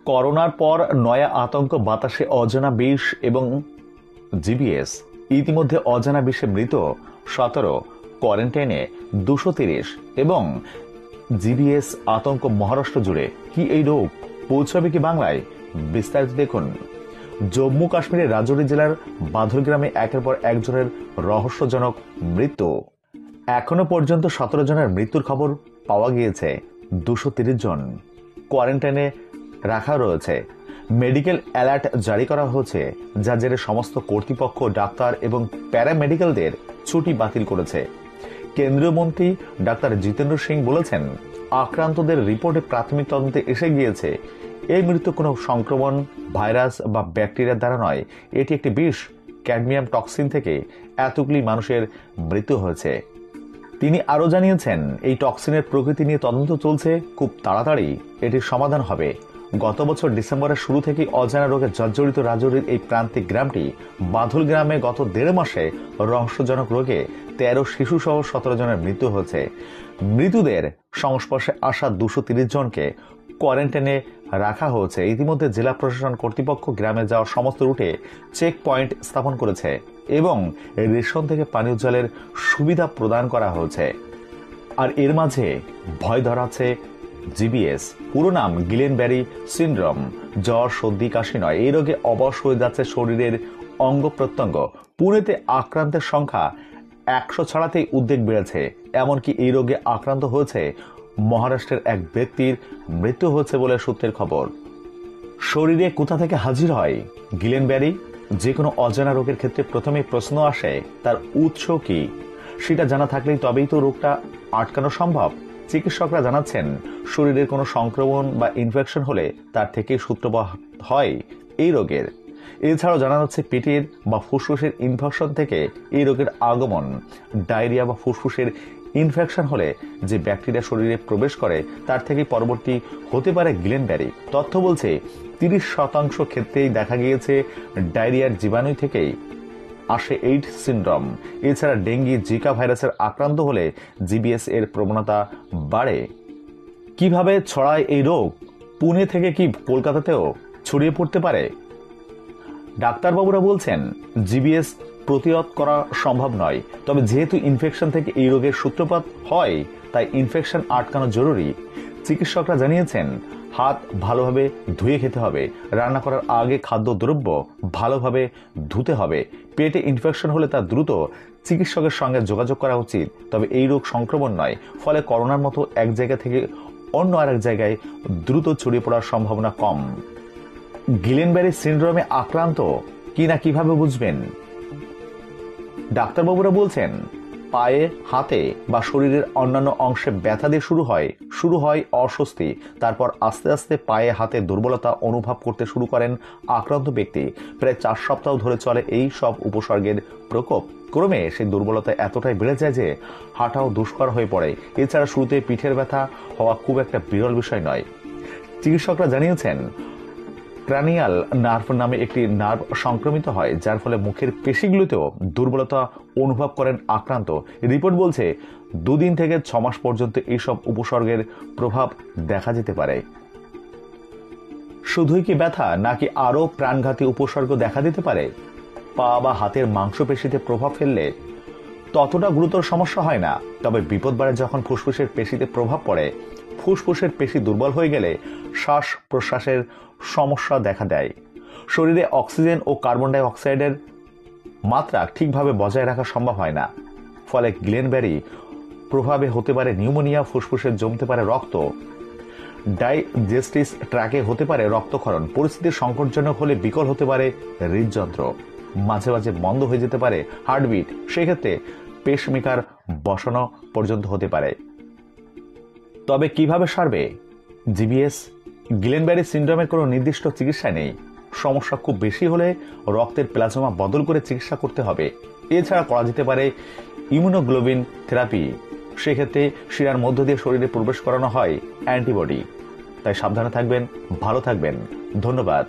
করোনার পর নয়া আতঙ্ক বাতাসে অজানা বিষ এবং জিবিএস। ইতিমধ্যে অজানা বিষে মৃত 17, কোয়ারেন্টাইনে 230 এবং জিবিএস আতঙ্ক মহারাষ্ট্র জুড়ে। কি এই রোগ পৌঁছাবে কি বাংলায়? বিস্তারিত দেখুন। জম্মু কাশ্মীরের রাজৌরি জেলার বাধুর গ্রামে একের পর একজনের রহস্যজনক মৃত্যু। এখনো পর্যন্ত 17 জনের মৃত্যুর খবর পাওয়া গিয়েছে। 230 জন কোয়ারেন্টাইনে রাখা রয়েছে। মেডিকেল অ্যালার্ট জারি করা হয়েছে, যা জেরে সমস্ত কর্তৃপক্ষ, ডাক্তার এবং প্যারামেডিক্যালদের ছুটি বাতিল করেছে। কেন্দ্রীয় মন্ত্রী ডাক্তার জিতেন্দ্র সিং বলেছেন, আক্রান্তদের রিপোর্টে প্রাথমিক তদন্তে এসে গিয়েছে এই মৃত্যু কোনো সংক্রমণ, ভাইরাস বা ব্যাকটেরিয়ার দ্বারা নয়। এটি একটি বিষ, ক্যাডমিয়াম টক্সিন থেকে এতগুলি মানুষের মৃত্যু হয়েছে। তিনি আরও জানিয়েছেন, এই টক্সিনের প্রকৃতি নিয়ে তদন্ত চলছে, খুব তাড়াতাড়ি এটির সমাধান হবে। গত বছর ডিসেম্বরের শুরু থেকেই অজানা রোগে জর্জরিত রাজৌরির এই প্রান্তিক গ্রামটি বাধুল গ্রামে গত 1.5 মাসে রহস্যজনক রোগে 13 শিশু সহ 17 জনের মৃত্যু হয়েছে। মৃতদের সংস্পর্শে আসা 230 জনকে কোয়ারেন্টাইনে রাখা হয়েছে। ইতিমধ্যে জেলা প্রশাসন কর্তৃপক্ষ গ্রামে যাওয়ার সমস্ত রুটে চেক পয়েন্ট স্থাপন করেছে এবং রেশন থেকে পানীয় জলের সুবিধা প্রদান করা হয়েছে। আর এর মাঝে ভয় ধরাচ্ছে জিবিএস, পুরো নাম গিলেনব্যারি সিন্ড্রোম। জ্বর, সর্দি, কাশি নয়, এই রোগে অবশ হয়ে যাচ্ছে শরীরের অঙ্গ প্রত্যঙ্গ। পুনেতে আক্রান্তের সংখ্যা 100 ছাড়াতেই উদ্বেগ বেড়েছে। এমনকি এই রোগে আক্রান্ত হয়েছে মহারাষ্ট্রের এক ব্যক্তির মৃত্যু হয়েছে বলে সূত্রের খবর। শরীরে কোথা থেকে হাজির হয় গিলেনব্যারি? যে কোনো অজানা রোগের ক্ষেত্রে প্রথমেই প্রশ্ন আসে, তার উৎস কি? সেটা জানা থাকলেই তবেই তো রোগটা আটকানো সম্ভব। চিকিৎসকরা জানাচ্ছেন, শরীরের কোনো সংক্রমণ বা ইনফেকশন হলে তার থেকেই সূত্রপাত হয় এই রোগের। এছাড়াও জানা যাচ্ছে, পেটের বা ফুসফুসের ইনফেকশন থেকে এই রোগের আগমন। ডায়রিয়া বা ফুসফুসের ইনফেকশন হলে যে ব্যাকটেরিয়া শরীরে প্রবেশ করে, তার থেকে পরবর্তী হতে পারে গিলেনব্যারি। তথ্য বলছে 30% ক্ষেত্রেই দেখা গিয়েছে ডায়রিয়ার জীবাণু থেকেই আসে এইডস সিন্ড্রোম। এছাড়া ডেঙ্গি, জিকা ভাইরাসের আক্রান্ত হলে জিবিএস এর প্রবণতা বাড়ে। কিভাবে ছড়ায় এই রোগ? পুনে থেকে কি কলকাতাতেও ছড়িয়ে পড়তে পারে? ডাক্তারবাবুরা বলছেন, জিবিএস প্রতিরোধ করা সম্ভব নয়, তবে যেহেতু ইনফেকশন থেকে এই রোগের সূত্রপাত হয়, তাই ইনফেকশন আটকানো জরুরি। চিকিৎসকরা জানিয়েছেন, হাত ভালোভাবে ধুয়ে খেতে হবে, রান্না করার আগে খাদ্যদ্রব্য ভালোভাবে ধুতে হবে। পেটে ইনফেকশন হলে তা দ্রুত চিকিৎসকের সঙ্গে যোগাযোগ করা উচিত। তবে এই রোগ সংক্রমণ নয়, ফলে করোনার মতো এক জায়গা থেকে অন্য আরেক জায়গায় দ্রুত ছড়িয়ে পড়ার সম্ভাবনা কম। গিলেনব্যারি সিন্ড্রোমে আক্রান্ত কিনা কিভাবে বুঝবেন? ডাক্তারবাবুরা বলছেন, পায়ে, হাতে বা শরীরের অন্যান্য অংশে ব্যথা দিয়ে শুরু হয় অস্বস্তি। তারপর আস্তে আস্তে পায়ে, হাতে দুর্বলতা অনুভব করতে শুরু করেন আক্রান্ত ব্যক্তি। প্রায় 4 সপ্তাহ ধরে চলে এই সব উপসর্গের প্রকোপ। ক্রমে সেই দুর্বলতা এতটাই বেড়ে যায় যে হাঁটাও দুষ্কর হয়ে পড়ে। এছাড়া শুরুতে পিঠের ব্যথা হওয়া খুব একটা বিরল বিষয় নয়। চিকিৎসকরা জানিয়েছেন, ক্রানিয়াল নার্ভ নামে একটি নার্ভ সংক্রমিত হয়, যার ফলে মুখের পেশিগুলোতেও দুর্বলতা অনুভব করেন আক্রান্ত। রিপোর্ট বলছে 2 দিন থেকে 6 মাস পর্যন্ত এইসব উপসর্গের প্রভাব দেখা যেতে পারে। শুধুই কি ব্যথা, নাকি আরও প্রাণঘাতী উপসর্গ দেখা দিতে পারে? পা বা হাতের মাংসপেশিতে প্রভাব ফেললে ততটা গুরুতর সমস্যা হয় না, তবে বিপদ বাড়ে যখন ফুসফুসের পেশিতে প্রভাব পড়ে। ফুসফুসের পেশি দুর্বল হয়ে গেলে শ্বাস প্রশ্বাসের সমস্যা দেখা দেয়। শরীরে অক্সিজেন ও কার্বন ডাই অক্সাইডের মাত্রা ঠিকভাবে বজায় রাখা সম্ভব হয় না। ফলে গিলেনব্যারি প্রভাবে হতে পারে নিউমোনিয়া, ফুসফুসে জমতে পারে রক্ত, ডাইজেস্টিস ট্র্যাকে হতে পারে রক্তক্ষরণ। পরিস্থিতি সংকটজনক হলে বিকল হতে পারে হৃদযন্ত্র, মাঝে মাঝে বন্ধ হয়ে যেতে পারে হার্টবিট। সেক্ষেত্রে পেসমেকার বসানো পর্যন্ত হতে পারে। তবে কিভাবে সারবে জিবিএস? গিলেনব্যারি সিন্ড্রোমের কোনো নির্দিষ্ট চিকিৎসা নেই। সমস্যা খুব বেশি হলে রক্তের প্লাজমা বদল করে চিকিৎসা করতে হবে। এছাড়া করা যেতে পারে ইমিউনোগ্লোবিন থেরাপি। সেক্ষেত্রে শিরার মধ্য দিয়ে শরীরে প্রবেশ করানো হয় অ্যান্টিবডি। তাই সাবধানে থাকবেন, ভালো থাকবেন। ধন্যবাদ।